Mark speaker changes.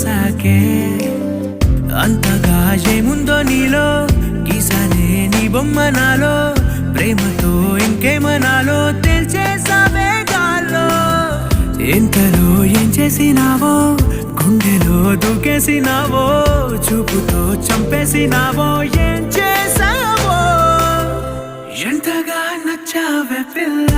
Speaker 1: పోసాకే అంతగా ఏముందో నీలో గీసానే నీ బొమ్మ నాలో ప్రేమతో ఇంకేమనాలో తెలిచేసావే గాల్లో ఎంతలో ఏం చేసినావో గుండెలో దూకేసినావో చూపుతో చంపేసినావో ఏం చేసావో ఎంతగా నచ్చావే పిల్ల